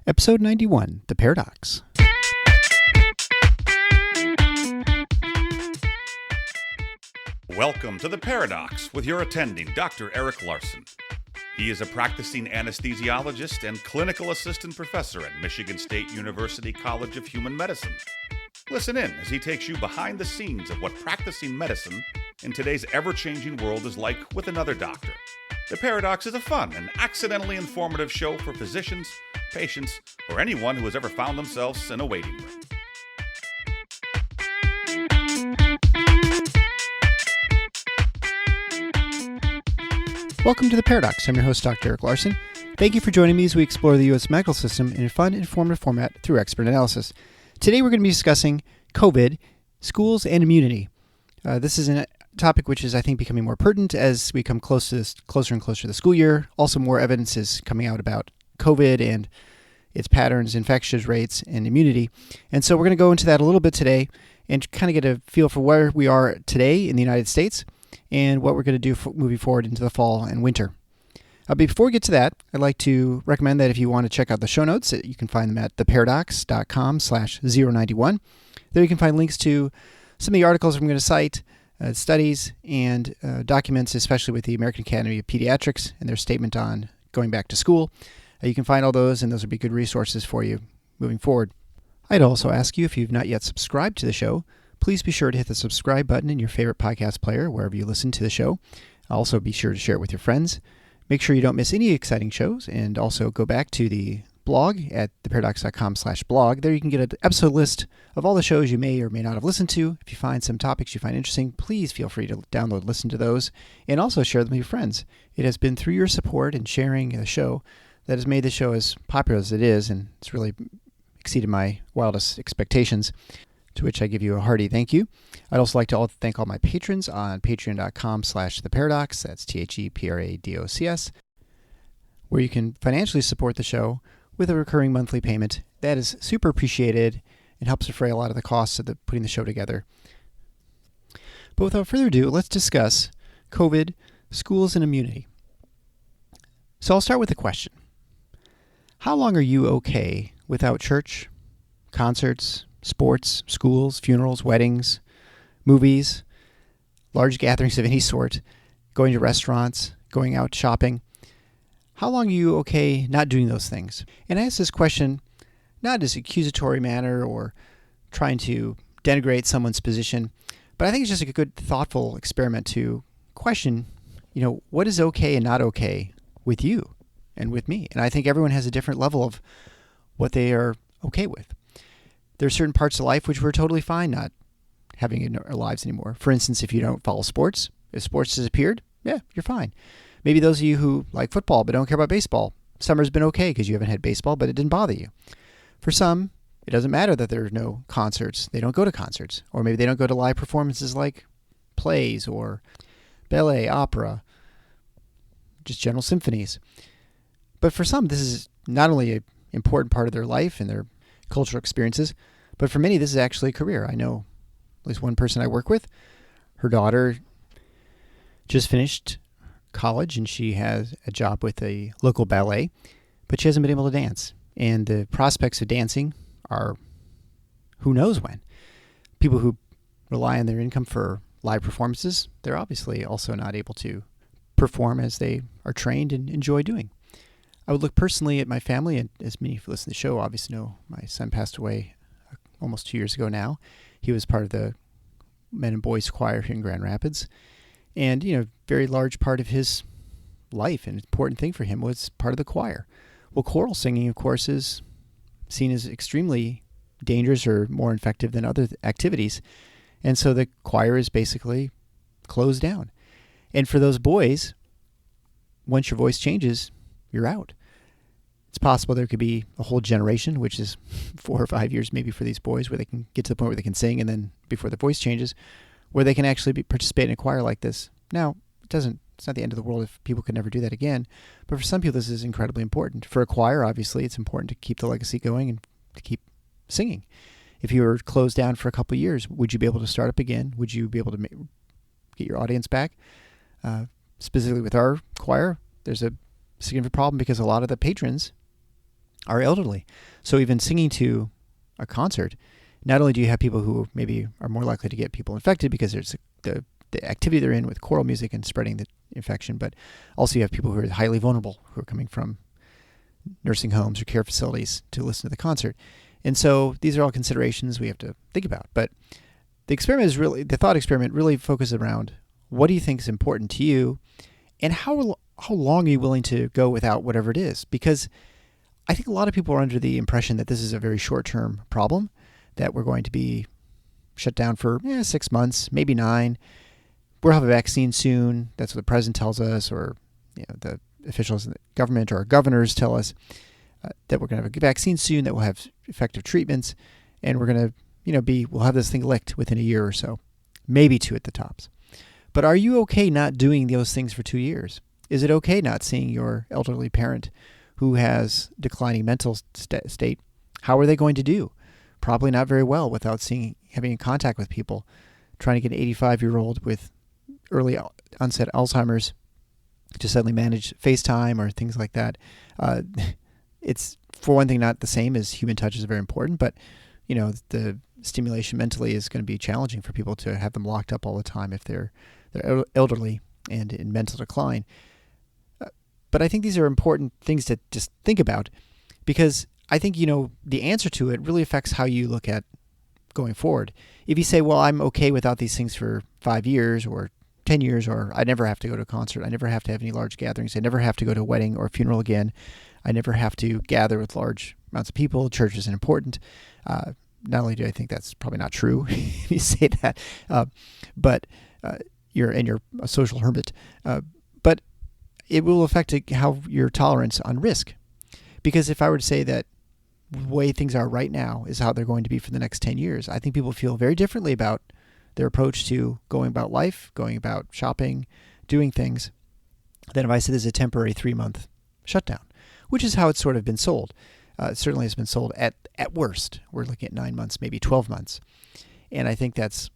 Episode 91, The Paradox. Welcome to The Paradox with your attending, Dr. Eric Larson. He is a practicing anesthesiologist and clinical assistant professor at Michigan State University College of Human Medicine. Listen in as he takes you behind the scenes of what practicing medicine in today's ever-changing world is like with another doctor. The Paradox is a fun and accidentally informative show for physicians, patients, or anyone who has ever found themselves in a waiting room. Welcome to The Paradox. I'm your host, Dr. Eric Larson. Thank you for joining me as we explore the U.S. medical system in a fun, informative format through expert analysis. Today we're going to be discussing COVID, schools, and immunity. This is a topic which is, I think, becoming more pertinent as we come closer and closer to the school year. Also, more evidence is coming out about COVID and its patterns, infection rates, and immunity. And so we're going to go into that a little bit today and kind of get a feel for where we are today in the United States and what we're going to do moving forward into the fall and winter. Before we get to that, I'd like to recommend that if you want to check out the show notes, you can find them at theparadox.com/091. There you can find links to some of the articles I'm going to cite, studies, and documents, especially with the American Academy of Pediatrics and their statement on going back to school. You can find all those, and those would be good resources for you moving forward. I'd also ask you, if you've not yet subscribed to the show, please be sure to hit the subscribe button in your favorite podcast player, wherever you listen to the show. Also, be sure to share it with your friends. Make sure you don't miss any exciting shows, and also go back to the blog at theparadox.com/blog. There you can get an episode list of all the shows you may or may not have listened to. If you find some topics you find interesting, please feel free to download, listen to those, and also share them with your friends. It has been through your support and sharing the show that has made the show as popular as it is, and it's really exceeded my wildest expectations, to which I give you a hearty thank you. I'd also like to thank all my patrons on patreon.com/theparadox. That's THEPRADOCS, where you can financially support the show with a recurring monthly payment. That is super appreciated and helps defray a lot of the costs of putting the show together. But without further ado, let's discuss COVID, schools, and immunity. So I'll start with a question. How long are you okay without church, concerts, sports, schools, funerals, weddings, movies, large gatherings of any sort, going to restaurants, going out shopping? How long are you okay not doing those things? And I ask this question not as an accusatory manner or trying to denigrate someone's position, but I think it's just a good, thoughtful experiment to question, what is okay and not okay with you and with me? And I think everyone has a different level of what they are okay with. There are certain parts of life which we're totally fine not having in our lives anymore. For instance, if you don't follow sports, if sports disappeared, yeah, you're fine. Maybe those of you who like football but don't care about baseball, summer's been okay because you haven't had baseball, but it didn't bother you. For some, it doesn't matter that there are no concerts. They don't go to concerts. Or maybe they don't go to live performances like plays or ballet, opera, just general symphonies. But for some, this is not only an important part of their life and their cultural experiences, but for many, this is actually a career. I know at least one person I work with, her daughter just finished college and she has a job with a local ballet, but she hasn't been able to dance. And the prospects of dancing are who knows when. People who rely on their income for live performances, they're obviously also not able to perform as they are trained and enjoy doing. I would look personally at my family, and as many who listen to the show obviously know, my son passed away almost 2 years ago now. He was part of the men and boys choir here in Grand Rapids. And, very large part of his life, an important thing for him, was part of the choir. Well, choral singing, of course, is seen as extremely dangerous or more infective than other activities. And so the choir is basically closed down. And for those boys, once your voice changes, you're out. It's possible there could be a whole generation, which is 4 or 5 years maybe for these boys, where they can get to the point where they can sing, and then before the voice changes, where they can actually participate in a choir like this. Now, it's not the end of the world if people could never do that again, but for some people this is incredibly important. For a choir, obviously, it's important to keep the legacy going and to keep singing. If you were closed down for a couple of years, would you be able to start up again? Would you be able to get your audience back? Specifically with our choir, there's a significant problem because a lot of the patrons are elderly. So even singing to a concert, not only do you have people who maybe are more likely to get people infected because there's the activity they're in with choral music and spreading the infection, but also you have people who are highly vulnerable who are coming from nursing homes or care facilities to listen to the concert. And so these are all considerations we have to think about. But the thought experiment really focuses around what do you think is important to you, and how long are you willing to go without whatever it is? Because I think a lot of people are under the impression that this is a very short-term problem, that we're going to be shut down for 6 months, maybe 9. We'll have a vaccine soon. That's what the president tells us, or the officials in the government or our governors tell us that we're going to have a vaccine soon, that we'll have effective treatments, and we're going to we'll have this thing licked within a year or so, maybe 2 at the tops. But are you okay not doing those things for 2 years? Is it okay not seeing your elderly parent who has declining mental state? How are they going to do? Probably not very well without having contact with people. Trying to get an 85-year-old with early onset Alzheimer's to suddenly manage FaceTime or things like that. It's, for one thing, not the same as human touch is very important, but the stimulation mentally is going to be challenging for people to have them locked up all the time if they're elderly and in mental decline. But I think these are important things to just think about, because I think, the answer to it really affects how you look at going forward. If you say, well, I'm okay without these things for 5 years or 10 years, or I never have to go to a concert, I never have to have any large gatherings, I never have to go to a wedding or a funeral again, I never have to gather with large amounts of people, church isn't important. Not only do I think that's probably not true if you say that, but you're a social hermit, but it will affect how your tolerance on risk. Because if I were to say that the way things are right now is how they're going to be for the next 10 years, I think people feel very differently about their approach to going about life, going about shopping, doing things, than if I said there's a temporary 3-month shutdown, which is how it's sort of been sold. It certainly has been sold at worst. We're looking at 9 months, maybe 12 months. And I think that's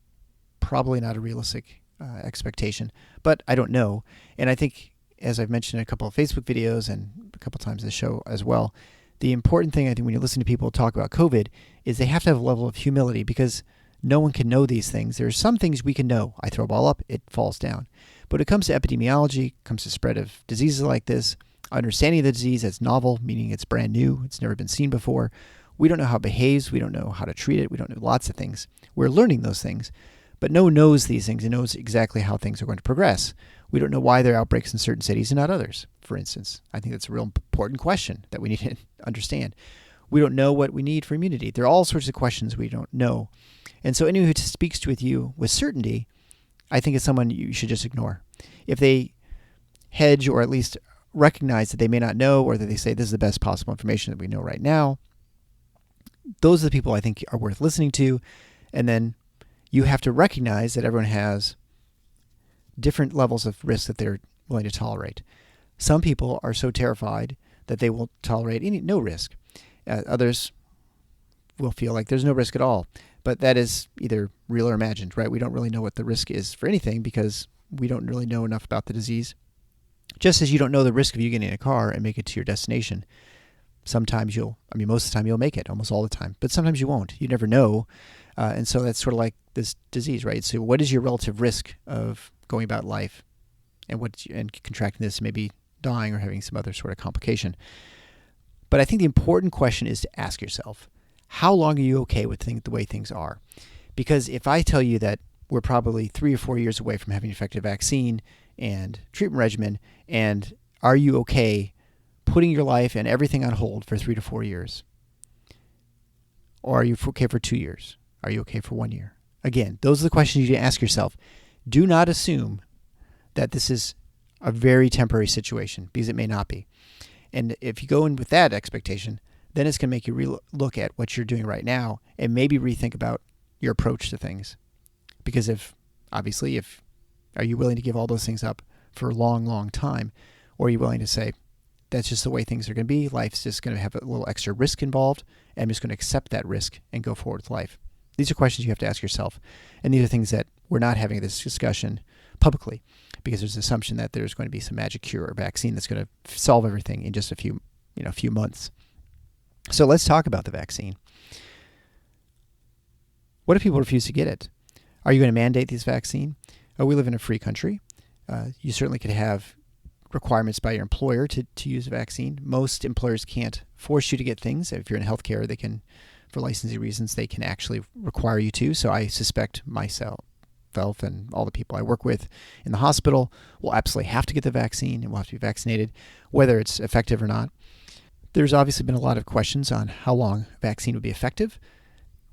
probably not a realistic expectation, but I don't know. And I think, as I've mentioned in a couple of Facebook videos and a couple of times in the show as well, the important thing I think when you listen to people talk about COVID is they have to have a level of humility, because no one can know these things. There are some things we can know. I throw a ball up, it falls down. But when it comes to epidemiology, comes to spread of diseases like this, understanding the disease as novel, meaning it's brand new, it's never been seen before. We don't know how it behaves. We don't know how to treat it. We don't know lots of things. We're learning those things. But no one knows these things and knows exactly how things are going to progress. We don't know why there are outbreaks in certain cities and not others, for instance. I think that's a real important question that we need to understand. We don't know what we need for immunity. There are all sorts of questions we don't know. And so anyone who speaks with you with certainty, I think is someone you should just ignore. If they hedge or at least recognize that they may not know, or that they say this is the best possible information that we know right now, those are the people I think are worth listening to. And then you have to recognize that everyone has different levels of risk that they're willing to tolerate. Some people are so terrified that they will tolerate no risk. Others will feel like there's no risk at all. But that is either real or imagined, right? We don't really know what the risk is for anything because we don't really know enough about the disease. Just as you don't know the risk of you getting in a car and make it to your destination. Sometimes most of the time you'll make it, almost all the time. But sometimes you won't. You never know. And so that's sort of like this disease, right? So what is your relative risk of going about life and contracting this, maybe dying or having some other sort of complication? But I think the important question is to ask yourself, how long are you okay with the way things are? Because if I tell you that we're probably 3 or 4 years away from having an effective vaccine and treatment regimen, and are you okay putting your life and everything on hold for 3 to 4 years? Or are you okay for 2 years? Are you okay for 1 year? Again, those are the questions you need to ask yourself. Do not assume that this is a very temporary situation, because it may not be. And if you go in with that expectation, then it's going to make you look at what you're doing right now and maybe rethink about your approach to things. Because are you willing to give all those things up for a long, long time? Or are you willing to say, that's just the way things are going to be. Life's just going to have a little extra risk involved, and I'm just going to accept that risk and go forward with life. These are questions you have to ask yourself. And these are things that we're not having this discussion publicly, because there's an assumption that there's going to be some magic cure or vaccine that's going to solve everything in just a few months. So let's talk about the vaccine. What if people refuse to get it? Are you going to mandate this vaccine? We live in a free country. You certainly could have requirements by your employer to use a vaccine. Most employers can't force you to get things. If you're in healthcare, they can, for licensing reasons, they can actually require you to. So I suspect myself and all the people I work with in the hospital will absolutely have to get the vaccine and will have to be vaccinated, whether it's effective or not. There's obviously been a lot of questions on how long a vaccine would be effective.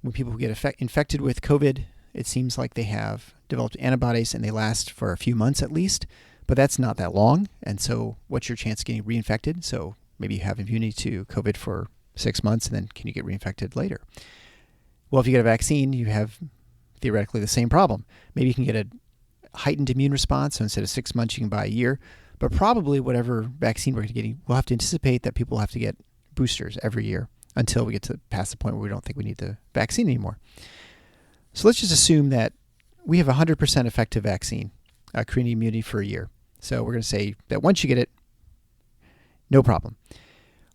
When people get infected with COVID, it seems like they have developed antibodies and they last for a few months at least, but that's not that long. And so what's your chance of getting reinfected? So maybe you have immunity to COVID for 6 months and then can you get reinfected later? Well, if you get a vaccine, you have theoretically the same problem. Maybe you can get a heightened immune response. So instead of 6 months, you can buy a year. But probably whatever vaccine we're getting, we'll have to anticipate that people will have to get boosters every year until we get to past the point where we don't think we need the vaccine anymore. So let's just assume that we have a 100% effective vaccine, creating immunity for a year. So we're going to say that once you get it, no problem.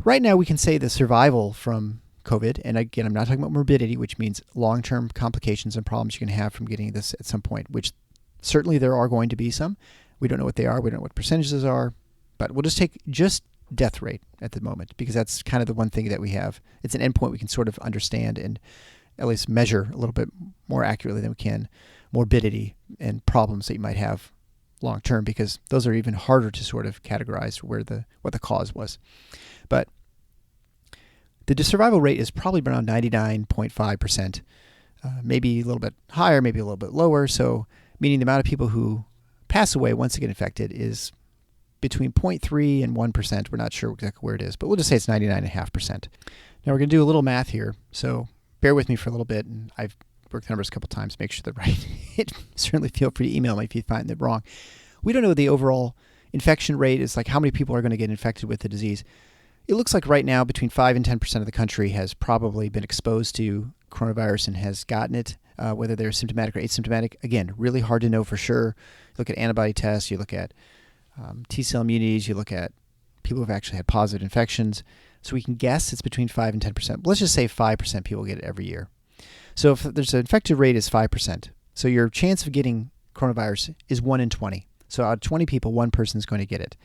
Right now, we can say the survival from COVID, and again, I'm not talking about morbidity, which means long-term complications and problems you can have from getting this at some point, which certainly there are going to be some. We don't know what they are. We don't know what percentages are, but we'll just take just death rate at the moment because that's kind of the one thing that we have. It's an endpoint we can sort of understand and at least measure a little bit more accurately than we can morbidity and problems that you might have long term, because those are even harder to sort of categorize what the cause was. But the survival rate is probably around 99.5%, maybe a little bit higher, maybe a little bit lower. So meaning the amount of people who pass away once they get infected is between 0.3 and 1%. We're not sure exactly where it is, but we'll just say it's 99.5%. Now we're going to do a little math here. So bear with me for a little bit. And I've worked the numbers a couple times, make sure they're right. Certainly feel free to email me if you find them wrong. We don't know what the overall infection rate is, like how many people are going to get infected with the disease. It looks like right now between 5 and 10% of the country has probably been exposed to coronavirus and has gotten it, whether they're symptomatic or asymptomatic. Again, really hard to know for sure. You look at antibody tests, you look at Tcell immunities, you look at people who have actually had positive infections. So we can guess it's between 5 and 10%. Let's just say 5% people get it every year. So if there's an infected rate is 5%, so your chance of getting coronavirus is 1 in 20. So out of 20 people, one person is going to get it.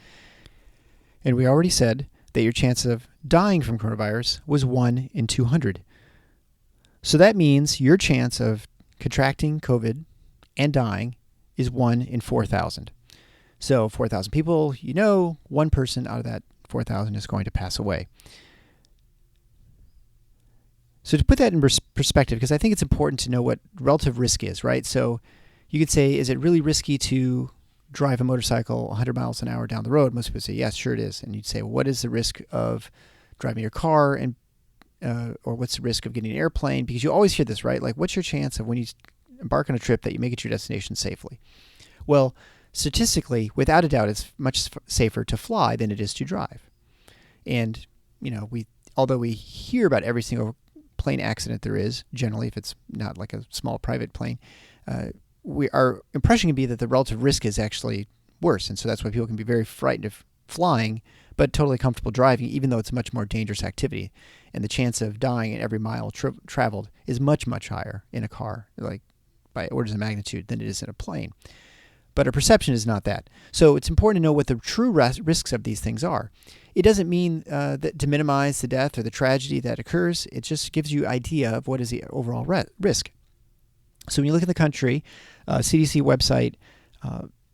And we already said that your chance of dying from coronavirus was 1 in 200. So that means your chance of contracting COVID and dying is 1 in 4,000. So 4,000 people, one person out of that 4,000 is going to pass away. So to put that in perspective, because I think it's important to know what relative risk is, right? So you could say, is it really risky to drive a motorcycle 100 miles an hour down the road? Most people say, yes, sure it is. And you'd say, well, what is the risk of driving your car and or what's the risk of getting an airplane? Because you always hear this, right? Like, what's your chance of when you embark on a trip that you make it to your destination safely? Well, statistically, without a doubt, it's much safer to fly than it is to drive. And, although we hear about every single plane accident there is, generally, if it's not like a small private plane, our impression can be that the relative risk is actually worse. And so that's why people can be very frightened of flying, but totally comfortable driving, even though it's a much more dangerous activity. And the chance of dying in every mile traveled is much, much higher in a car, like by orders of magnitude, than it is in a plane. But our perception is not that. So it's important to know what the true risks of these things are. It doesn't mean that to minimize the death or the tragedy that occurs. It just gives you an idea of what is the overall risk. So when you look at the country, CDC website,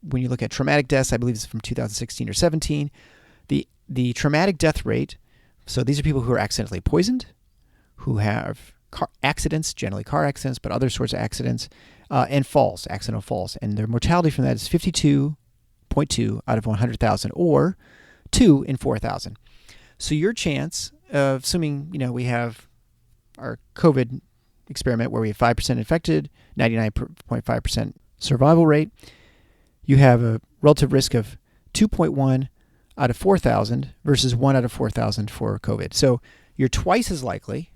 when you look at traumatic deaths, I believe it's from 2016 or 17, the traumatic death rate, so these are people who are accidentally poisoned, who have car accidents, generally car accidents, but other sorts of accidents, and falls, accidental falls. And their mortality from that is 52.2 out of 100,000, or 2 in 4,000. So your chance of, assuming, we have our COVID experiment where we have 5% infected, 99.5% survival rate, you have a relative risk of 2.1 out of 4,000 versus 1 out of 4,000 for COVID. So you're twice as likely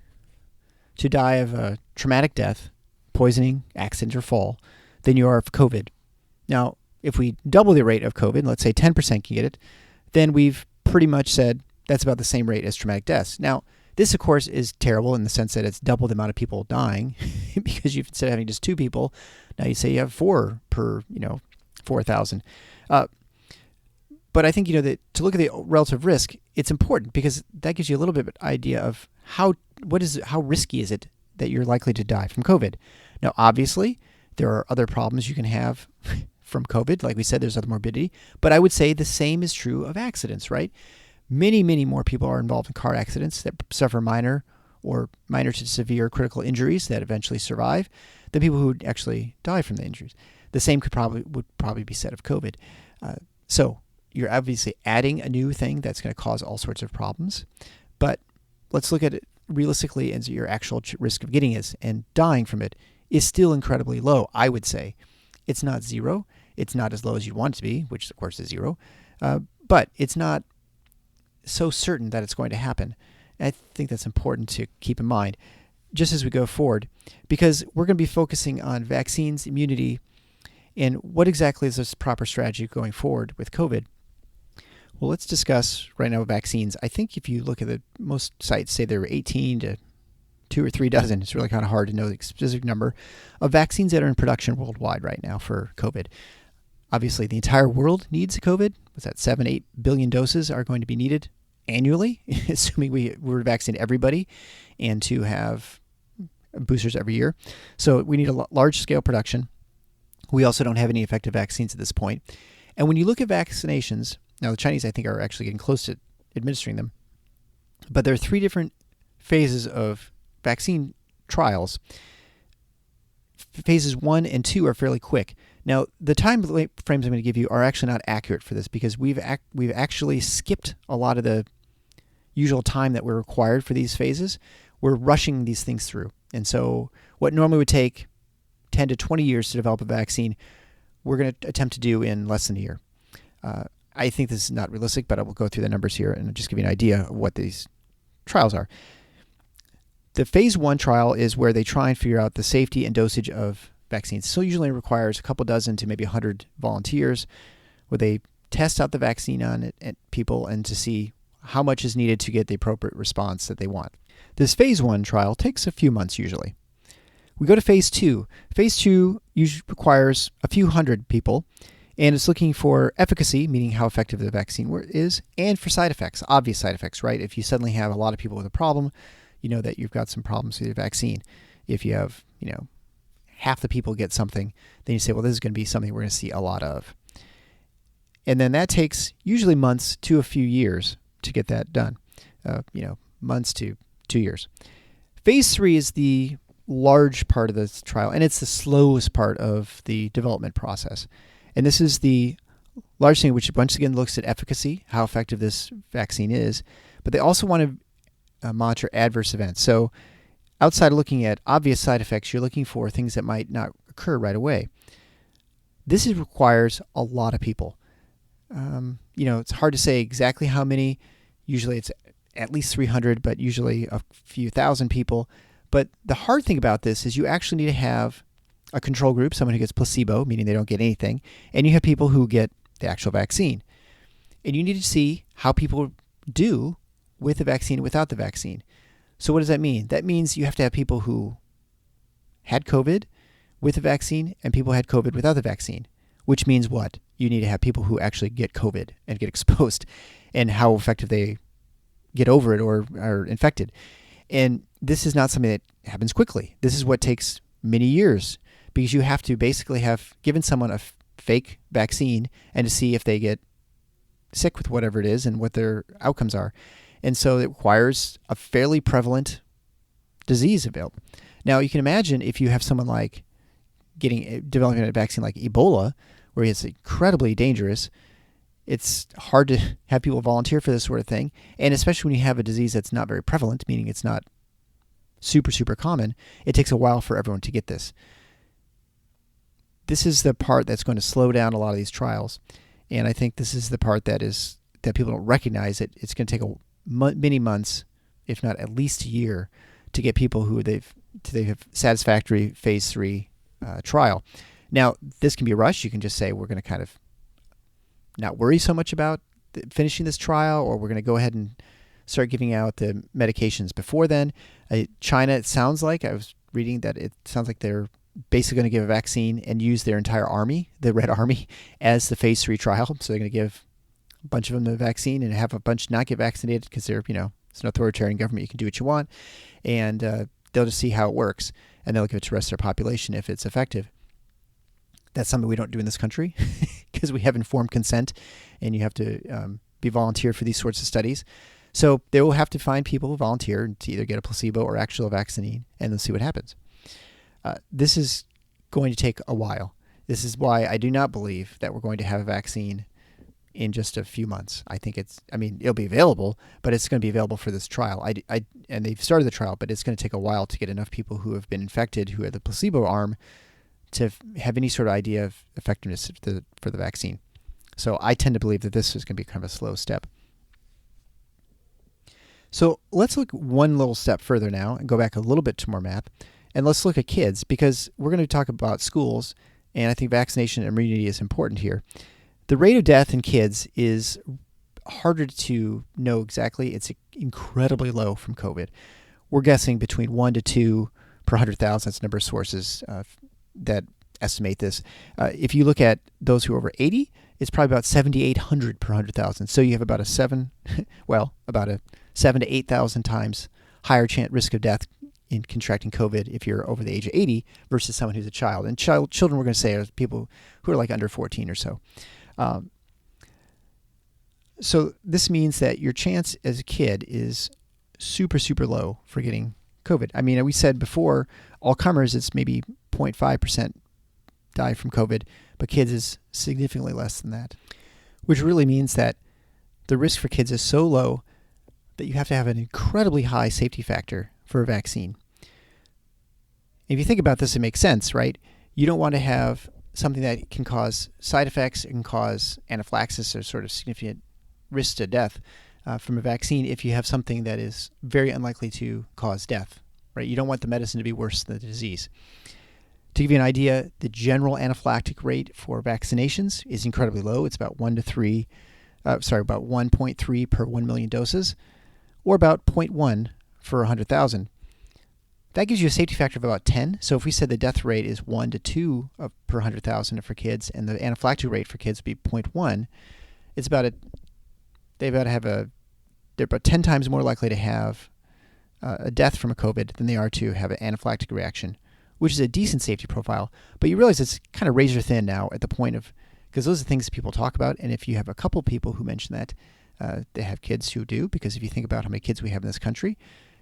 to die of a traumatic death, poisoning, accident, or fall than you are of COVID. Now, if we double the rate of COVID, let's say 10% can get it, then we've pretty much said that's about the same rate as traumatic deaths. Now, This, of course, is terrible in the sense that it's double the amount of people dying because instead of having just 2 people, now you say you have 4 per, 4,000. But I think, that to look at the relative risk, it's important because that gives you a little bit of an idea of how risky is it that you're likely to die from COVID. Now, obviously, there are other problems you can have from COVID. Like we said, there's other morbidity. But I would say the same is true of accidents, right? Many, many more people are involved in car accidents that suffer minor to severe critical injuries that eventually survive than people who actually die from the injuries. The same would probably be said of COVID. So you're obviously adding a new thing that's going to cause all sorts of problems. But let's look at it realistically as your actual risk of getting it and dying from it is still incredibly low, I would say. It's not zero. It's not as low as you want it to be, which of course is zero. But it's not so certain that it's going to happen. And I think that's important to keep in mind just as we go forward, because we're going to be focusing on vaccines, immunity, and what exactly is this proper strategy going forward with COVID. Well, let's discuss right now vaccines. I think if you look at most sites say there are 18 to 2 or 3 dozen. It's really kind of hard to know the specific number of vaccines that are in production worldwide right now for COVID. Obviously, the entire world needs COVID. What's that? 7-8 billion doses are going to be needed annually, assuming we're vaccinating everybody and to have boosters every year. So we need a large-scale production. We also don't have any effective vaccines at this point. And when you look at vaccinations, now the Chinese, I think, are actually getting close to administering them, but there are 3 different phases of vaccine trials. Phases 1 and 2 are fairly quick. Now, the time frames I'm going to give you are actually not accurate for this because we've actually skipped a lot of the usual time that we're required for these phases. We're rushing these things through. And so what normally would take 10 to 20 years to develop a vaccine, we're going to attempt to do in less than a year. I think this is not realistic, but I will go through the numbers here and just give you an idea of what these trials are. The phase 1 trial is where they try and figure out the safety and dosage of vaccines. So usually requires a couple dozen to maybe 100 volunteers where they test out the vaccine on people and to see how much is needed to get the appropriate response that they want. This phase 1 trial takes a few months usually. We go to phase 2. Phase 2 usually requires a few hundred people, and it's looking for efficacy, meaning how effective the vaccine is, and for side effects, obvious side effects, right? If you suddenly have a lot of people with a problem, you know that you've got some problems with your vaccine. If you have, half the people get something, then you say, well, this is going to be something we're going to see a lot of. And then that takes usually months to a few years to get that done, months to 2 years. Phase 3 is the large part of this trial, and it's the slowest part of the development process. And this is the large thing, which once again looks at efficacy, how effective this vaccine is, but they also want to monitor adverse events. So outside of looking at obvious side effects, you're looking for things that might not occur right away. This requires a lot of people. It's hard to say exactly how many. Usually it's at least 300, but usually a few thousand people. But the hard thing about this is you actually need to have a control group, someone who gets placebo, meaning they don't get anything, and you have people who get the actual vaccine. And you need to see how people do with the vaccine and without the vaccine. So what does that mean? That means you have to have people who had COVID with the vaccine and people who had COVID without the vaccine, which means what? You need to have people who actually get COVID and get exposed and how effective they get over it or are infected. And this is not something that happens quickly. This is what takes many years because you have to basically have given someone a fake vaccine and to see if they get sick with whatever it is and what their outcomes are. And so it requires a fairly prevalent disease available. Now, you can imagine if you have someone like developing a vaccine like Ebola, where it's incredibly dangerous, it's hard to have people volunteer for this sort of thing. And especially when you have a disease that's not very prevalent, meaning it's not super, super common, it takes a while for everyone to get this. This is the part that's going to slow down a lot of these trials. And I think this is the part that people don't recognize it. It's going to take many months, if not at least a year, to get people who they have satisfactory phase 3 trial. Now, this can be rushed. You can just say we're going to kind of not worry so much about finishing this trial, or we're going to go ahead and start giving out the medications before then. China, it sounds like, I was reading that it sounds like they're basically going to give a vaccine and use their entire army, the Red Army, as the phase 3 trial. So they're going to give a bunch of them the vaccine and have a bunch not get vaccinated because they're, it's an authoritarian government. You can do what you want. And they'll just see how it works. And they'll give it to the rest of their population if it's effective. That's something we don't do in this country because we have informed consent and you have to be volunteered for these sorts of studies. So they will have to find people who volunteer to either get a placebo or actual vaccine and then see what happens. This is going to take a while. This is why I do not believe that we're going to have a vaccine in just a few months. I think it'll be available, but it's going to be available for this trial. And they've started the trial, but it's going to take a while to get enough people who have been infected, who are the placebo arm, to have any sort of idea of effectiveness for the vaccine. So I tend to believe that this is going to be kind of a slow step. So let's look one little step further now and go back a little bit to more math. And let's look at kids, because we're going to talk about schools, and I think vaccination and immunity is important here. The rate of death in kids is harder to know exactly. It's incredibly low from COVID. We're guessing between 1 to 2 per 100,000. That's the number of sources that estimate this. If you look at those who are over 80, it's probably about 7,800 per 100,000. So you have about a 7 to 8,000 times higher risk of death in contracting COVID if you're over the age of 80 versus someone who's a child. And children, we're going to say, are people who are like under 14 or so. So this means that your chance as a kid is super, super low for getting COVID. I mean, we said before, all comers, it's maybe 0.5% die from COVID, but kids is significantly less than that, which really means that the risk for kids is so low that you have to have an incredibly high safety factor for a vaccine. If you think about this, it makes sense, right? You don't want to have something that can cause side effects, it can cause anaphylaxis or sort of significant risk to death from a vaccine if you have something that is very unlikely to cause death, right? You don't want the medicine to be worse than the disease. To give you an idea, the general anaphylactic rate for vaccinations is incredibly low. It's about 1.3 per 1 million doses, or about 0.1 for 100,000. That gives you a safety factor of about 10. So if we said the death rate is 1 to 2 per 100,000 for kids, and the anaphylactic rate for kids would be 0.1, they're about 10 times more likely to have a death from a COVID than they are to have an anaphylactic reaction, which is a decent safety profile. But you realize it's kind of razor thin now at the point of, because those are things that people talk about. And if you have a couple people who mention that, they have kids who do, because if you think about how many kids we have in this country,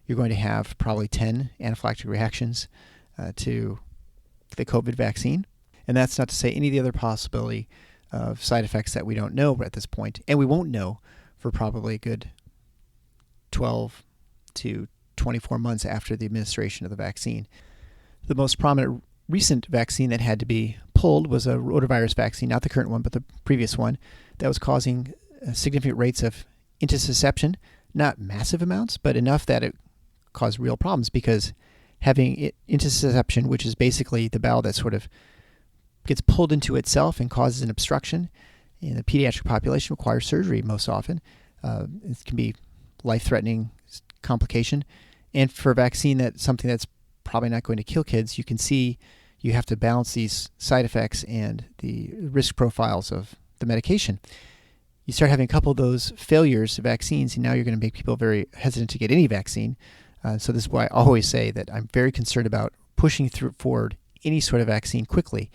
you're going to have probably 10 anaphylactic reactions to the COVID vaccine. And that's not to say any of the other possibility of side effects that we don't know at this point. And we won't know for probably a good 12 to 24 months after the administration of the vaccine. The most prominent recent vaccine that had to be pulled was a rotavirus vaccine, not the current one, but the previous one, that was causing significant rates of intussusception, not massive amounts, but enough that it caused real problems, because having intussusception, which is basically the bowel that sort of gets pulled into itself and causes an obstruction in the pediatric population, requires surgery most often. It can be life-threatening complication. And for a vaccine that's something that's probably not going to kill kids, you can see you have to balance these side effects and the risk profiles of the medication. You start having a couple of those failures of vaccines, and now you're going to make people very hesitant to get any vaccine. So this is why I always say that I'm very concerned about pushing forward any sort of vaccine quickly,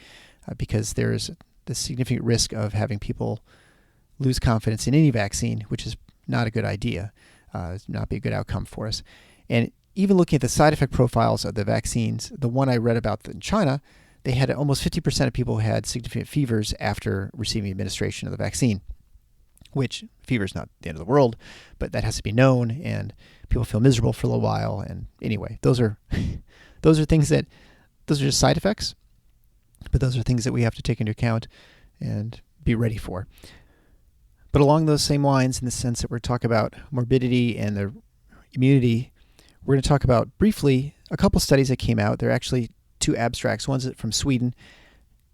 because there's the significant risk of having people lose confidence in any vaccine, which is not a good idea. It's not be a good outcome for us. And even looking at the side effect profiles of the vaccines, the one I read about in China, they had almost 50% of people had significant fevers after receiving administration of the vaccine, which fever is not the end of the world, but that has to be known, and people feel miserable for a little while. And anyway, those are just side effects, but those are things that we have to take into account and be ready for. But along those same lines, in the sense that we're talking about morbidity and the immunity, we're going to talk about briefly a couple studies that came out. There are actually two abstracts. One's from Sweden,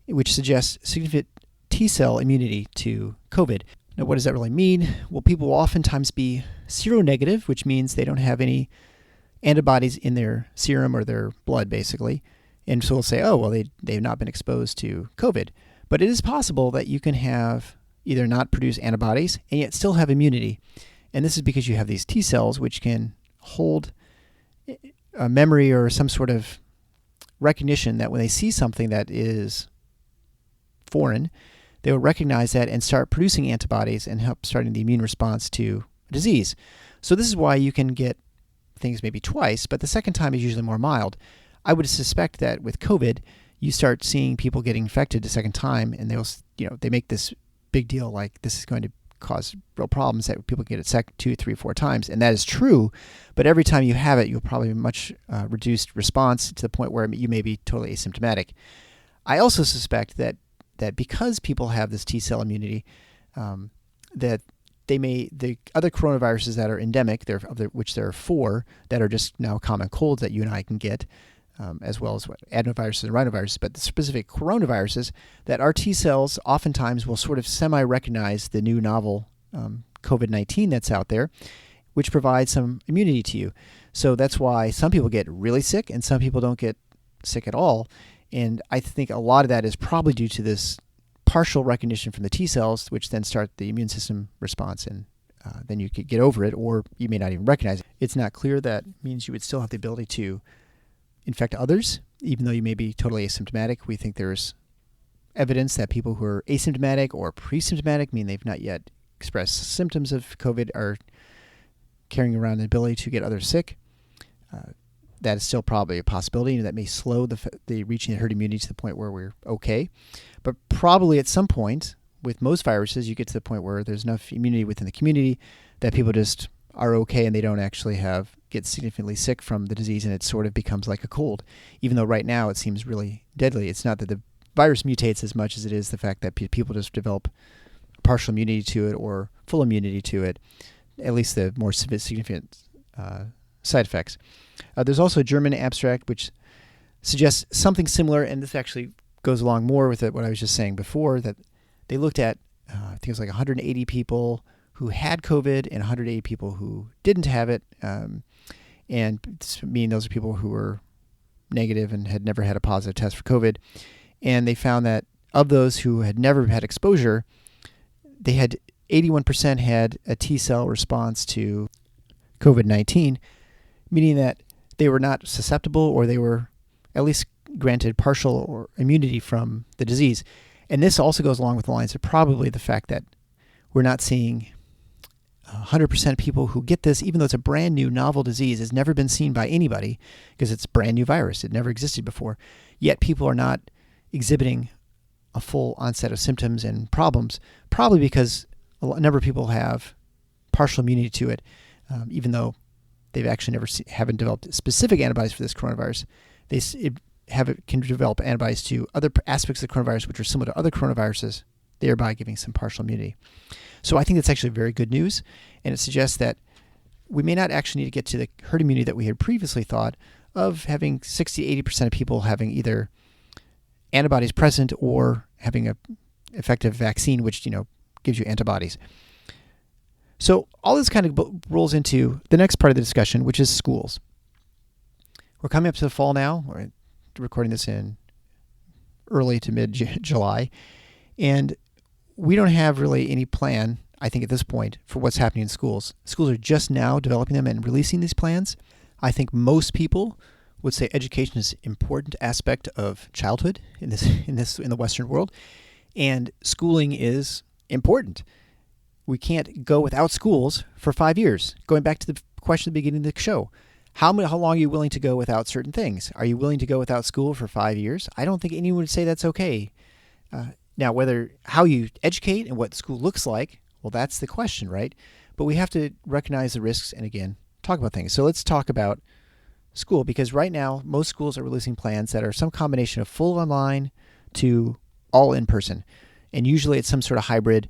which suggests significant Tcell immunity to COVID. Now, what does that really mean? Well, people will oftentimes be seronegative, which means they don't have any antibodies in their serum or their blood, basically. And so we'll say, oh, well, they've not been exposed to COVID. But it is possible that you can have either not produce antibodies and yet still have immunity. And this is because you have these T cells, which can hold a memory or some sort of recognition that when they see something that is foreign, they will recognize that and start producing antibodies and help starting the immune response to a disease. So this is why you can get things maybe twice, but the second time is usually more mild. I would suspect that with COVID, you start seeing people getting infected the second time, and they make this big deal like this is going to cause real problems, that people get it 2, 3, 4 times, and that is true. But every time you have it, you'll probably have a much reduced response to the point where you may be totally asymptomatic. I also suspect that because people have this T-cell immunity, that the other coronaviruses that are endemic, which there are 4 that are just now common colds that you and I can get, as well as adenoviruses and rhinoviruses, but the specific coronaviruses, that our T cells oftentimes will sort of semi-recognize the new novel COVID-19 that's out there, which provides some immunity to you. So that's why some people get really sick and some people don't get sick at all. And I think a lot of that is probably due to this partial recognition from the T cells, which then start the immune system response, and then you could get over it, or you may not even recognize it. It's not clear. That means you would still have the ability to infect others, even though you may be totally asymptomatic. We think there's evidence that people who are asymptomatic or pre-symptomatic, meaning they've not yet expressed symptoms of COVID, are carrying around the ability to get others sick. That is still probably a possibility, and that may slow the reaching the herd immunity to the point where we're okay. But probably at some point, with most viruses, you get to the point where there's enough immunity within the community that people just are okay and they don't actually get significantly sick from the disease, and it sort of becomes like a cold. Even though right now it seems really deadly. It's not that the virus mutates as much as it is the fact that people just develop partial immunity to it or full immunity to it, at least the more significant side effects. There's also a German abstract which suggests something similar, and this actually goes along more with what I was just saying before, that they looked at, I think it was like 180 people who had COVID and 180 people who didn't have it, and meaning those are people who were negative and had never had a positive test for COVID. And they found that of those who had never had exposure, they had 81% had a T-cell response to COVID-19, meaning that they were not susceptible, or they were at least granted partial or immunity from the disease. And this also goes along with the lines of probably the fact that we're not seeing 100% of people who get this, even though it's a brand new novel disease, has never been seen by anybody because it's a brand new virus. It never existed before. Yet people are not exhibiting a full onset of symptoms and problems, probably because a number of people have partial immunity to it, even though they've actually haven't developed specific antibodies for this coronavirus. They can develop antibodies to other aspects of the coronavirus which are similar to other coronaviruses, thereby giving some partial immunity. So I think that's actually very good news, and it suggests that we may not actually need to get to the herd immunity that we had previously thought of, having 60-80% of people having either antibodies present or having an effective vaccine which gives you antibodies. So all this kind of rolls into the next part of the discussion, which is schools. We're coming up to the fall now. We're recording this in early to mid-July, and we don't have really any plan, I think, at this point for what's happening in schools. Schools are just now developing them and releasing these plans. I think most people would say education is an important aspect of childhood in the Western world, and schooling is important. We can't go without schools for 5 years. Going back to the question at the beginning of the show, how long are you willing to go without certain things? Are you willing to go without school for 5 years? I don't think anyone would say that's okay. Now, how you educate and what school looks like, well, that's the question, right? But we have to recognize the risks and, again, talk about things. So let's talk about school, because right now most schools are releasing plans that are some combination of full online to all in person. And usually it's some sort of hybrid.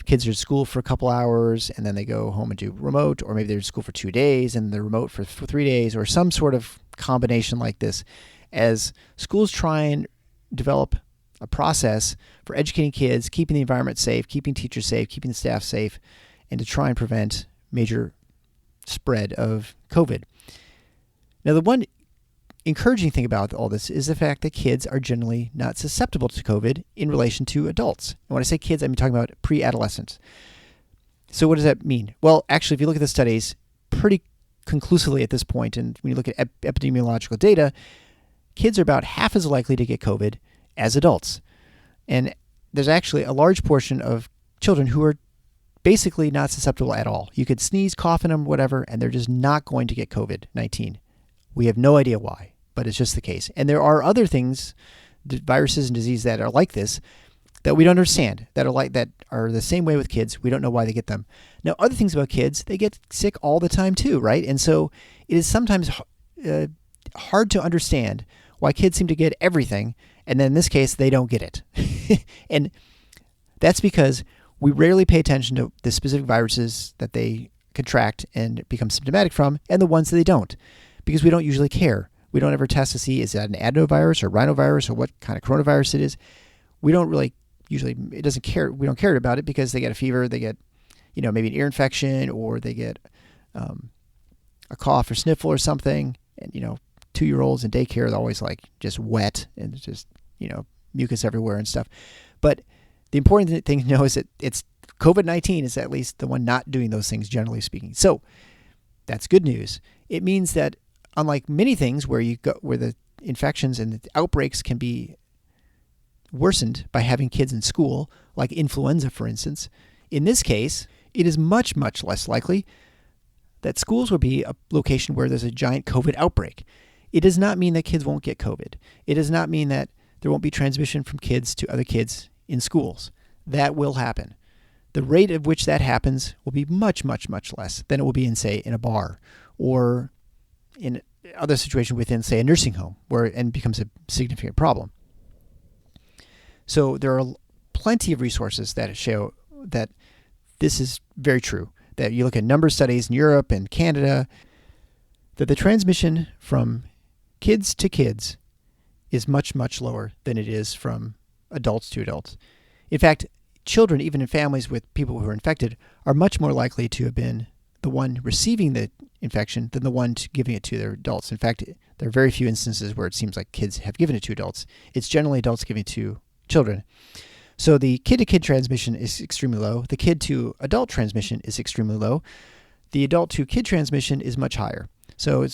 Kids are at school for a couple hours and then they go home and do remote, or maybe they're at school for 2 days and they're remote for 3 days, or some sort of combination like this, as schools try and develop a process for educating kids, keeping the environment safe, keeping teachers safe, keeping the staff safe, and to try and prevent major spread of COVID. Now, the one encouraging thing about all this is the fact that kids are generally not susceptible to COVID in relation to adults. And when I say kids, I'm talking about pre-adolescents. So what does that mean? Well, actually, if you look at the studies pretty conclusively at this point, and when you look at epidemiological data, kids are about half as likely to get COVID as adults. And there's actually a large portion of children who are basically not susceptible at all. You could sneeze, cough in them, whatever, and they're just not going to get COVID-19. We have no idea why, but it's just the case. And there are other things, viruses and diseases that are like this, that we don't understand, that are the same way with kids. We don't know why they get them. Now, other things about kids, they get sick all the time too, right? And so it is sometimes hard to understand why kids seem to get everything, and then in this case, they don't get it. And that's because we rarely pay attention to the specific viruses that they contract and become symptomatic from, and the ones that they don't, because we don't usually care. We don't ever test to see, is that an adenovirus or rhinovirus or what kind of coronavirus it is. We don't really usually, it doesn't care. We don't care about it because they get a fever, they get, maybe an ear infection, or they get a cough or sniffle or something. And, 2-year-olds in daycare are always like just wet and just, mucus everywhere and stuff. But the important thing to know is that it's COVID-19 is at least the one not doing those things, generally speaking. So that's good news. It means that unlike many things where the infections and the outbreaks can be worsened by having kids in school, like influenza, for instance, in this case, it is much, much less likely that schools will be a location where there's a giant COVID outbreak. It does not mean that kids won't get COVID. It does not mean that there won't be transmission from kids to other kids in schools. That will happen. The rate at which that happens will be much, much, much less than it will be in, say, in a bar or in other situation within, say, a nursing home, where it becomes a significant problem. So there are plenty of resources that show that this is very true, that you look at number of studies in Europe and Canada, that the transmission from kids to kids is much, much lower than it is from adults to adults. In fact, children, even in families with people who are infected, are much more likely to have been the one receiving the infection than the one giving it to their adults. In fact, there are very few instances where it seems like kids have given it to adults. It's generally adults giving it to children. So the kid-to-kid transmission is extremely low. The kid-to-adult transmission is extremely low. The adult-to-kid transmission is much higher. So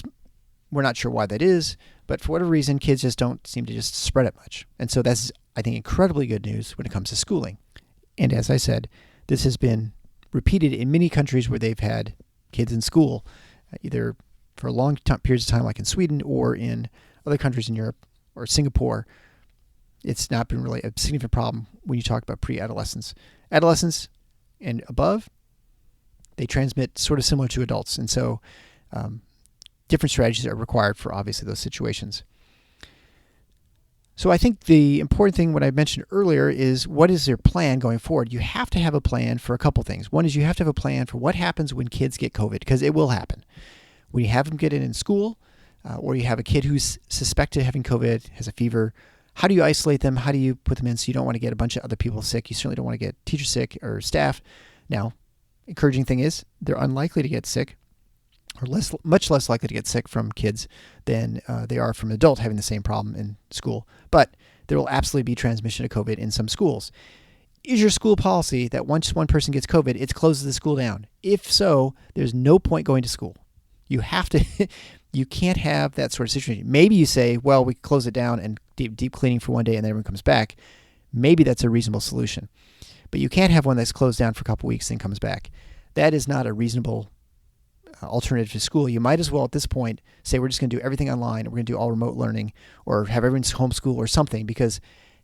we're not sure why that is, but for whatever reason, kids just don't seem to just spread it much. And so that's, I think, incredibly good news when it comes to schooling. And as I said, this has been repeated in many countries where they've had kids in school, either for long periods of time, like in Sweden, or in other countries in Europe or Singapore. It's not been really a significant problem when you talk about pre-adolescents. Adolescents and above, they transmit sort of similar to adults. And so different strategies are required for obviously those situations. So I think the important thing, what I mentioned earlier, is what is their plan going forward? You have to have a plan for a couple things. One is you have to have a plan for what happens when kids get COVID, because it will happen. When you have them get it in school, or you have a kid who's suspected of having COVID, has a fever, how do you isolate them? How do you put them in so you don't want to get a bunch of other people sick? You certainly don't want to get teachers sick or staff. Now, encouraging thing is they're unlikely to get sick, or much less likely to get sick from kids than they are from an adult having the same problem in school. But there will absolutely be transmission of COVID in some schools. Is your school policy that once one person gets COVID, it closes the school down? If so, there's no point going to school. You have to, you can't have that sort of situation. Maybe you say, well, we close it down and deep cleaning for one day and then everyone comes back. Maybe that's a reasonable solution. But you can't have one that's closed down for a couple weeks and comes back. That is not a reasonable alternative to school. You might as well at this point say we're just going to do everything online, or we're going to do all remote learning, or have everyone's homeschool or something, because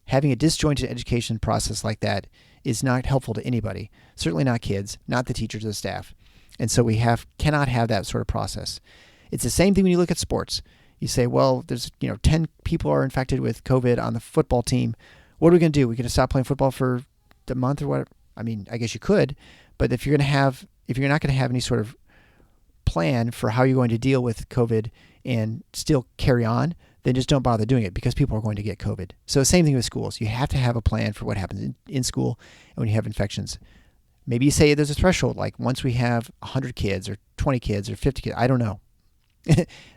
having a disjointed education process like that is not helpful to anybody, certainly not kids, not the teachers or the staff. And so we cannot have that sort of process. It's the same thing when you look at sports. You say, well, there's 10 people are infected with COVID on the football team. What are we going to do? We're going to stop playing football for a month or whatever? I mean, I guess you could, but if you're not going to have any sort of plan for how you're going to deal with COVID and still carry on, then just don't bother doing it because people are going to get COVID. So same thing with schools. You have to have a plan for what happens in school and when you have infections. Maybe you say there's a threshold, like once we have 100 kids or 20 kids or 50 kids, I don't know.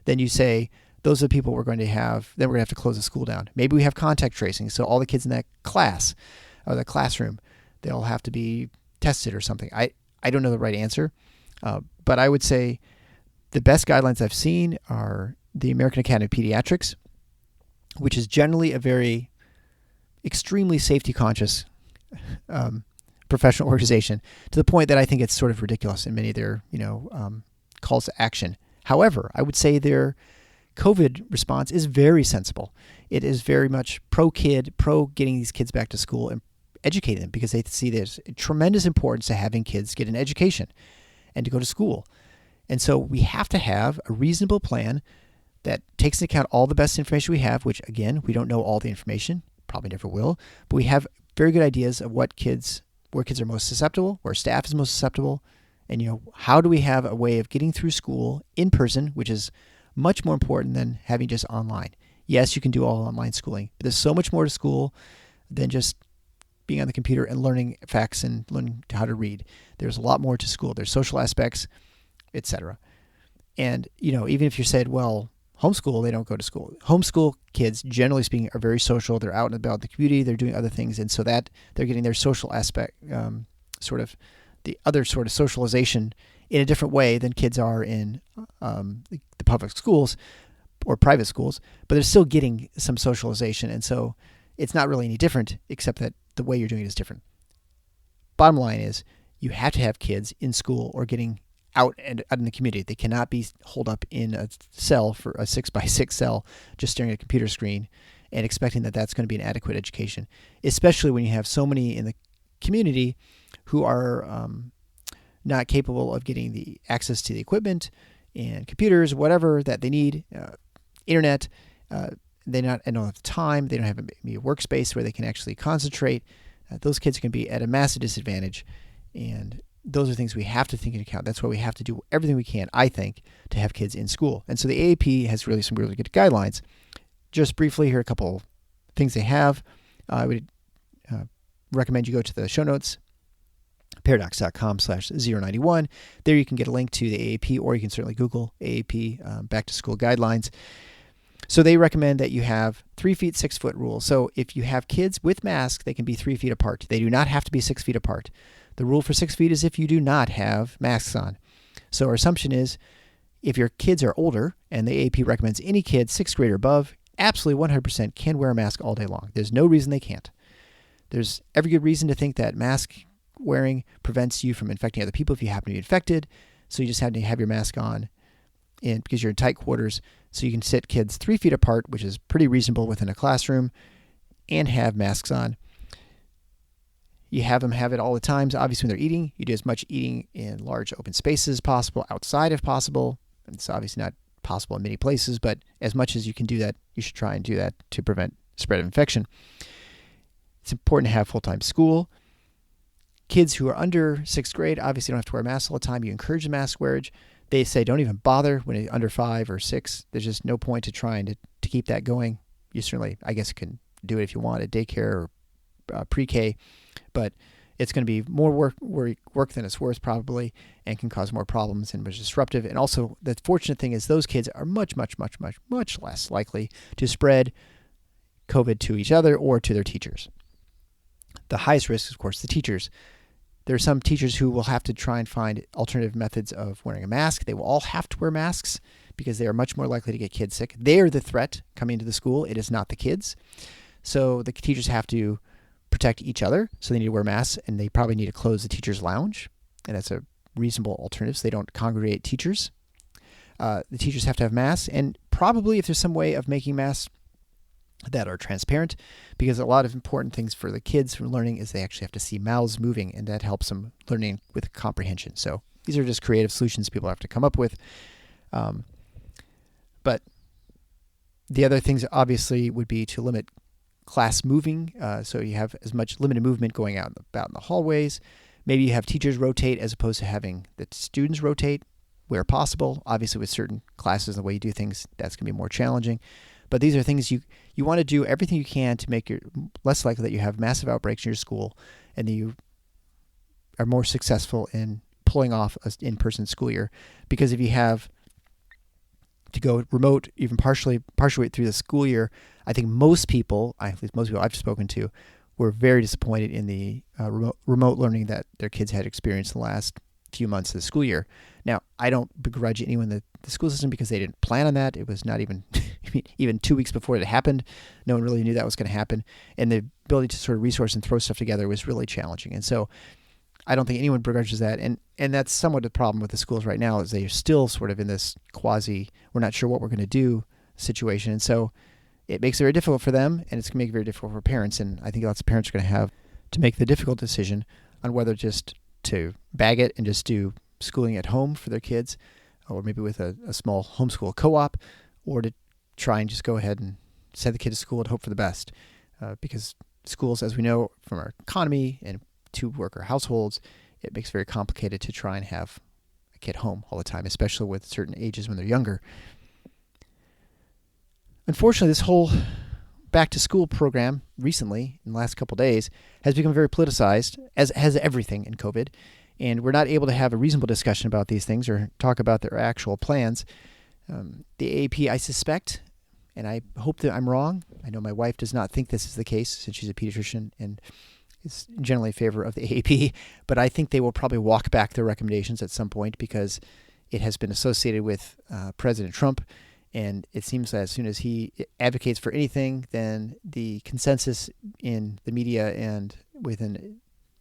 Then you say, those are the people we're going to have, then we're going to have to close the school down. Maybe we have contact tracing, so all the kids in that class or the classroom, they'll have to be tested or something. I don't know the right answer, but I would say the best guidelines I've seen are the American Academy of Pediatrics, which is generally a very extremely safety conscious professional organization, to the point that I think it's sort of ridiculous in many of their calls to action. However, I would say their COVID response is very sensible. It is very much pro-kid, pro-getting these kids back to school and educating them, because they see there's tremendous importance to having kids get an education and to go to school. And so we have to have a reasonable plan that takes into account all the best information we have, which, again, we don't know all the information, probably never will, but we have very good ideas of where kids are most susceptible, where staff is most susceptible, and how do we have a way of getting through school in person, which is much more important than having just online. Yes, you can do all online schooling, but there's so much more to school than just being on the computer and learning facts and learning how to read. There's a lot more to school. There's social aspects, etc. And, even if you said, well, homeschool, they don't go to school. Homeschool kids, generally speaking, are very social. They're out and about the community. They're doing other things. And so that they're getting their social aspect, sort of the other sort of socialization in a different way than kids are in the public schools or private schools, but they're still getting some socialization. And so it's not really any different, except that the way you're doing it is different. Bottom line is, you have to have kids in school or getting out and out in the community. They cannot be holed up in a cell, for a 6x6 cell, just staring at a computer screen and expecting that that's going to be an adequate education, especially when you have so many in the community who are not capable of getting the access to the equipment and computers, whatever that they need, internet. They don't have the time. They don't have a workspace where they can actually concentrate. Those kids can be at a massive disadvantage, and those are things we have to take into account. That's why we have to do everything we can, I think, to have kids in school. And so the AAP has really some really good guidelines. Just briefly, here are a couple things they have. I would recommend you go to the show notes, paradox.com/091. There you can get a link to the AAP, or you can certainly Google AAP back to school guidelines. So they recommend that you have 3 feet, 6 foot rule. So if you have kids with masks, they can be 3 feet apart. They do not have to be 6 feet apart. The rule for 6 feet is if you do not have masks on. So our assumption is, if your kids are older, and the AAP recommends any kid 6th grade or above, absolutely 100% can wear a mask all day long. There's no reason they can't. There's every good reason to think that mask wearing prevents you from infecting other people if you happen to be infected. So you just have to have your mask on, and because you're in tight quarters. So you can sit kids 3 feet apart, which is pretty reasonable within a classroom, and have masks on. You have them have it all the times. Obviously, when they're eating, you do as much eating in large open spaces as possible, outside if possible. It's obviously not possible in many places, but as much as you can do that, you should try and do that to prevent spread of infection. It's important to have full-time school. Kids who are under 6th grade obviously don't have to wear masks all the time. You encourage the mask wearage. They say don't even bother when you're under 5 or 6. There's just no point to trying to keep that going. You certainly, I guess, can do it if you want at daycare or pre-K, but it's going to be more work than it's worth probably, and can cause more problems and was disruptive. And also, the fortunate thing is those kids are much less likely to spread COVID to each other or to their teachers. The highest risk is, of course, the teachers. There are some teachers who will have to try and find alternative methods of wearing a mask. They will all have to wear masks because they are much more likely to get kids sick. They are the threat coming into the school. It is not the kids. So the teachers have to protect each other. So they need to wear masks, and they probably need to close the teacher's lounge. And that's a reasonable alternative so they don't congregate teachers. The teachers have to have masks, and probably if there's some way of making masks that are transparent, because a lot of important things for the kids from learning is they actually have to see mouths moving, and that helps them learning with comprehension. So these are just creative solutions people have to come up with. But the other things obviously would be to limit class moving, so you have as much limited movement going out about in the hallways. Maybe you have teachers rotate as opposed to having the students rotate. where possible. Obviously, with certain classes and the way you do things, that's going to be more challenging. But these are things you want to do everything you can to make it less likely that you have massive outbreaks in your school and that you are more successful in pulling off an in-person school year. Because if you have to go remote, even partially through the school year, I think most people, at least most people I've spoken to, were very disappointed in the remote learning that their kids had experienced in the last few months of the school year. Now, I don't begrudge anyone the school system because they didn't plan on that. It was not even even 2 weeks before it happened. No one really knew that was going to happen. And the ability to sort of resource and throw stuff together was really challenging. And so I don't think anyone begrudges that. And that's somewhat the problem with the schools right now is they are still sort of in this quasi, we're not sure what we're going to do situation. And so it makes it very difficult for them, and it's going to make it very difficult for parents. And I think lots of parents are going to have to make the difficult decision on whether just to bag it and just do schooling at home for their kids, or maybe with a small homeschool co-op, or to try and just go ahead and send the kid to school and hope for the best. Because schools, as we know from our economy and two-worker households, it makes it very complicated to try and have a kid home all the time, especially with certain ages when they're younger. Unfortunately, this whole back-to-school program recently, in the last couple of days, has become very politicized, as has everything in COVID, and we're not able to have a reasonable discussion about these things or talk about their actual plans. The AAP, I suspect, and I hope that I'm wrong. I know my wife does not think this is the case since she's a pediatrician and is generally in favor of the AAP, but I think they will probably walk back their recommendations at some point because it has been associated with President Trump. And it seems that as soon as he advocates for anything, then the consensus in the media and within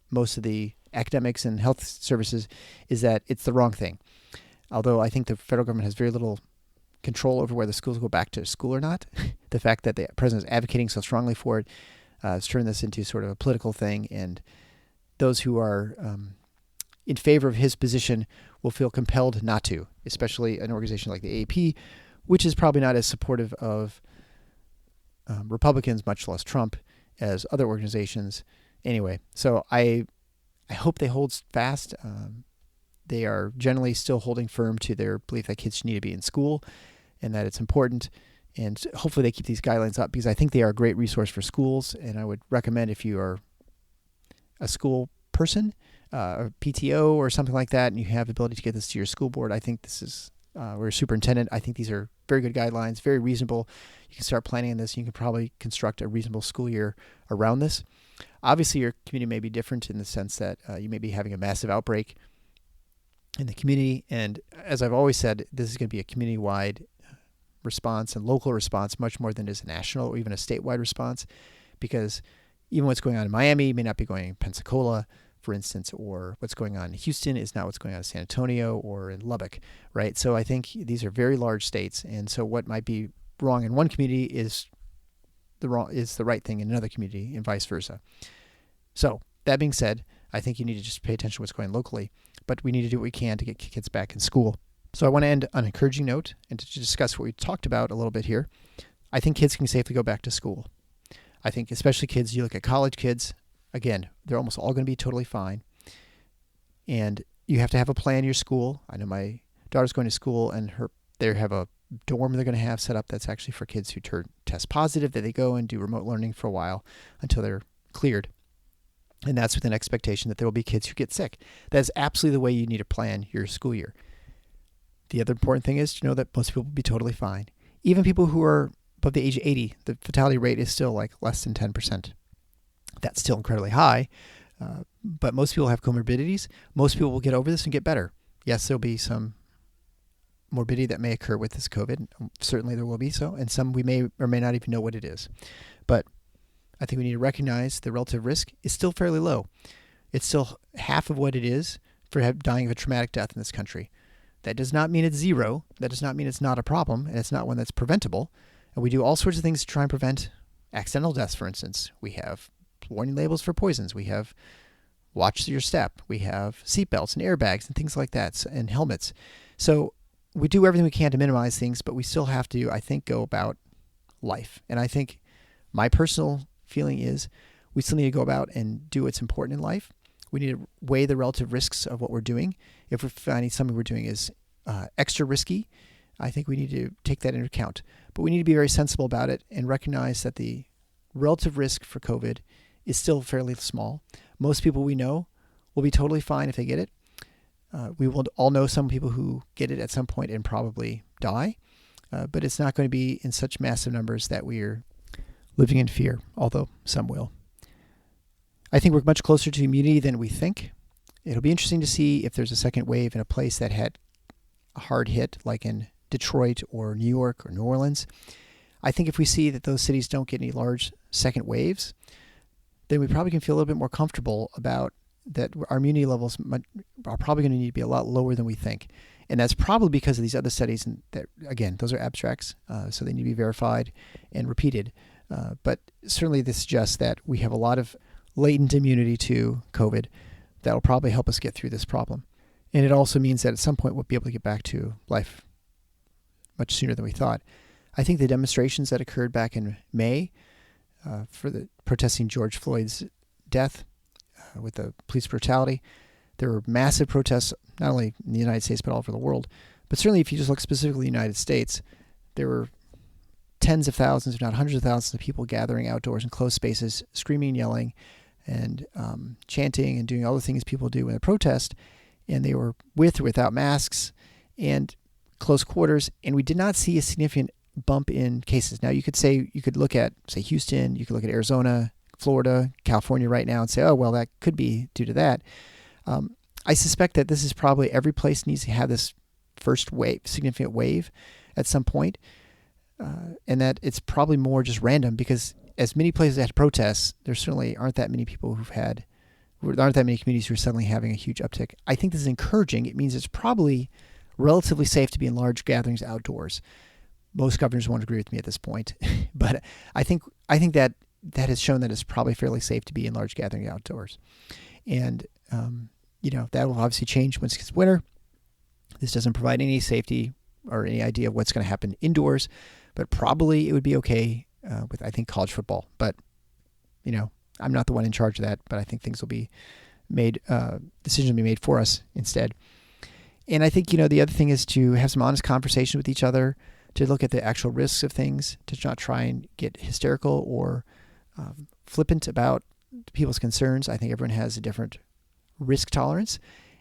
most of the academics and health services is that it's the wrong thing. Although I think the federal government has very little control over whether schools go back to school or not. The fact that the president is advocating so strongly for it has turned this into sort of a political thing. And those who are in favor of his position will feel compelled not to, especially an organization like the AAP, which is probably not as supportive of Republicans, much less Trump, as other organizations. Anyway, so I hope they hold fast. They are generally still holding firm to their belief that kids need to be in school and that it's important. And hopefully they keep these guidelines up because I think they are a great resource for schools. And I would recommend if you are a school person, a PTO or something like that, and you have the ability to get this to your school board, I think this is we're a superintendent. I think these are very good guidelines, very reasonable. You can start planning on this. You can probably construct a reasonable school year around this. Obviously, your community may be different in the sense that you may be having a massive outbreak in the community. And as I've always said, this is going to be a community-wide response and local response much more than it is a national or even a statewide response, because even what's going on in Miami may not be going in Pensacola, for instance, or what's going on in Houston is not what's going on in San Antonio or in Lubbock, right? So I think these are very large states, and so what might be wrong in one community is the right thing in another community, and vice versa. So that being said, I think you need to just pay attention to what's going on locally, but we need to do what we can to get kids back in school. So I want to end on an encouraging note and to discuss what we talked about a little bit here. I think kids can safely go back to school. I think especially kids, you look at college kids, again, they're almost all going to be totally fine. And you have to have a plan in your school. I know my daughter's going to school and they have a dorm they're going to have set up that's actually for kids who test positive, that they go and do remote learning for a while until they're cleared. And that's with an expectation that there will be kids who get sick. That's absolutely the way you need to plan your school year. The other important thing is to know that most people will be totally fine. Even people who are above the age of 80, the fatality rate is still like less than 10%. That's still incredibly high, but most people have comorbidities. Most people will get over this and get better. Yes, there'll be some morbidity that may occur with this COVID. Certainly there will be so, and some we may or may not even know what it is. But I think we need to recognize the relative risk is still fairly low. It's still half of what it is for dying of a traumatic death in this country. That does not mean it's zero. That does not mean it's not a problem, and it's not one that's preventable. And we do all sorts of things to try and prevent accidental deaths, for instance. We have warning labels for poisons. We have watch your step. We have seatbelts and airbags and things like that, and helmets. So we do everything we can to minimize things, but we still have to, I think, go about life. And I think my personal feeling is we still need to go about and do what's important in life. We need to weigh the relative risks of what we're doing. If we're finding something we're doing is extra risky, I think we need to take that into account. But we need to be very sensible about it and recognize that the relative risk for COVID is still fairly small. Most people we know will be totally fine if they get it. We will all know some people who get it at some point and probably die, but it's not going to be in such massive numbers that we're living in fear, although some will. I think we're much closer to immunity than we think. It'll be interesting to see if there's a second wave in a place that had a hard hit, like in Detroit or New York or New Orleans. I think if we see that those cities don't get any large second waves, then we probably can feel a little bit more comfortable about that our immunity levels are probably going to need to be a lot lower than we think. And that's probably because of these other studies, and that, again, those are abstracts, so they need to be verified and repeated. But certainly this suggests that we have a lot of latent immunity to COVID that will probably help us get through this problem. And it also means that at some point we'll be able to get back to life much sooner than we thought. I think the demonstrations that occurred back in May for the protesting George Floyd's death with the police brutality, there were massive protests, not only in the United States but all over the world. But certainly if you just look specifically in the United States, there were tens of thousands, if not hundreds of thousands of people gathering outdoors in closed spaces, screaming, yelling, and chanting and doing all the things people do in a protest. And they were with or without masks and close quarters. And we did not see a significant bump in cases. Now, you could look at, say, Houston, you could look at Arizona, Florida, California right now and say, oh, well, that could be due to that. I suspect that this is probably every place needs to have this first wave, significant wave at some point. And that it's probably more just random because as many places that had protests, there certainly aren't that many people there aren't that many communities who are suddenly having a huge uptick. I think this is encouraging. It means it's probably relatively safe to be in large gatherings outdoors. Most governors won't agree with me at this point, but I think that has shown that it's probably fairly safe to be in large gatherings outdoors. And, that will obviously change once it gets winter. This doesn't provide any safety or any idea of what's going to happen indoors, but probably it would be okay with, I think, college football. But, I'm not the one in charge of that, but I think things will be made, decisions will be made for us instead. And I think, the other thing is to have some honest conversation with each other, to look at the actual risks of things, to not try and get hysterical or flippant about people's concerns. I think everyone has a different risk tolerance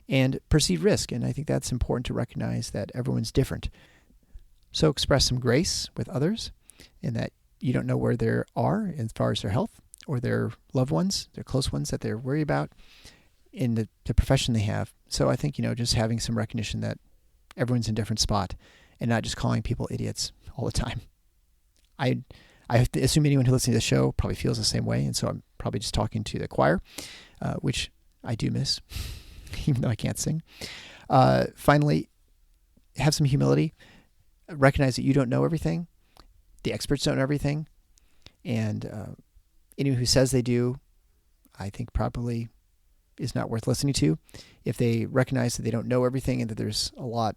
and perceived risk. And I think that's important to recognize that everyone's different. So express some grace with others in that you don't know where they are as far as their health or their loved ones, their close ones that they're worried about in the profession they have. So I think, just having some recognition that everyone's in a different spot and not just calling people idiots all the time. I assume anyone who listens to the show probably feels the same way. And so I'm probably just talking to the choir, which I do miss, even though I can't sing. Finally, have some humility. Recognize that you don't know everything. The experts don't know everything. And anyone who says they do, I think probably is not worth listening to. If they recognize that they don't know everything and that there's a lot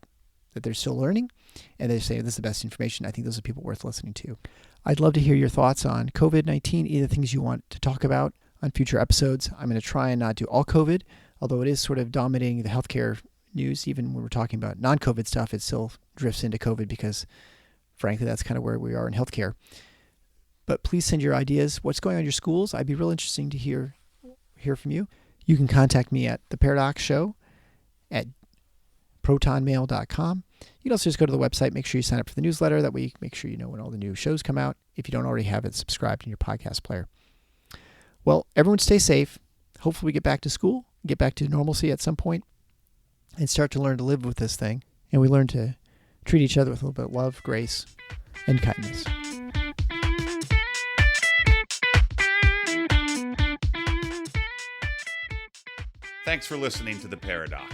that they're still learning, and they say this is the best information, I think those are people worth listening to. I'd love to hear your thoughts on COVID-19, either things you want to talk about on future episodes. I'm going to try and not do all COVID, although it is sort of dominating the healthcare news. Even when we're talking about non-COVID stuff, it still drifts into COVID because, frankly, that's kind of where we are in healthcare. But please send your ideas. What's going on in your schools? I'd be real interesting to hear from you. You can contact me at The Paradox Show at protonmail.com. You can also just go to the website, make sure you sign up for the newsletter. That way you can make sure you know when all the new shows come out. If you don't already have it subscribed in your podcast player. Well, everyone stay safe. Hopefully we get back to school, get back to normalcy at some point, and start to learn to live with this thing. And we learn to treat each other with a little bit of love, grace, and kindness. Thanks for listening to The Paradox.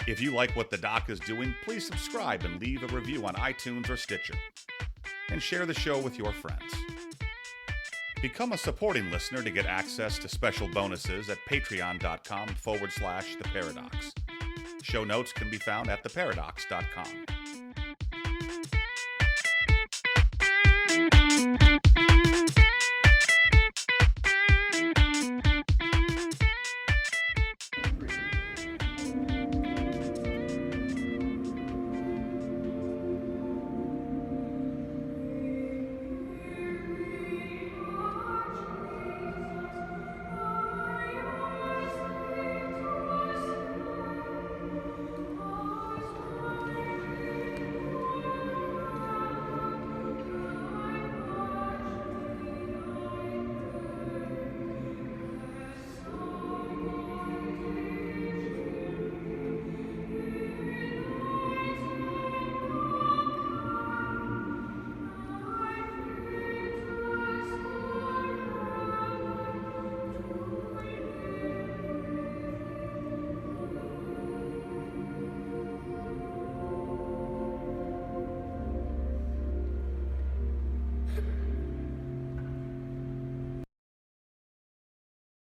If you like what the doc is doing, please subscribe and leave a review on iTunes or Stitcher. And share the show with your friends. Become a supporting listener to get access to special bonuses at patreon.com/theparadox. Show notes can be found at theparadox.com.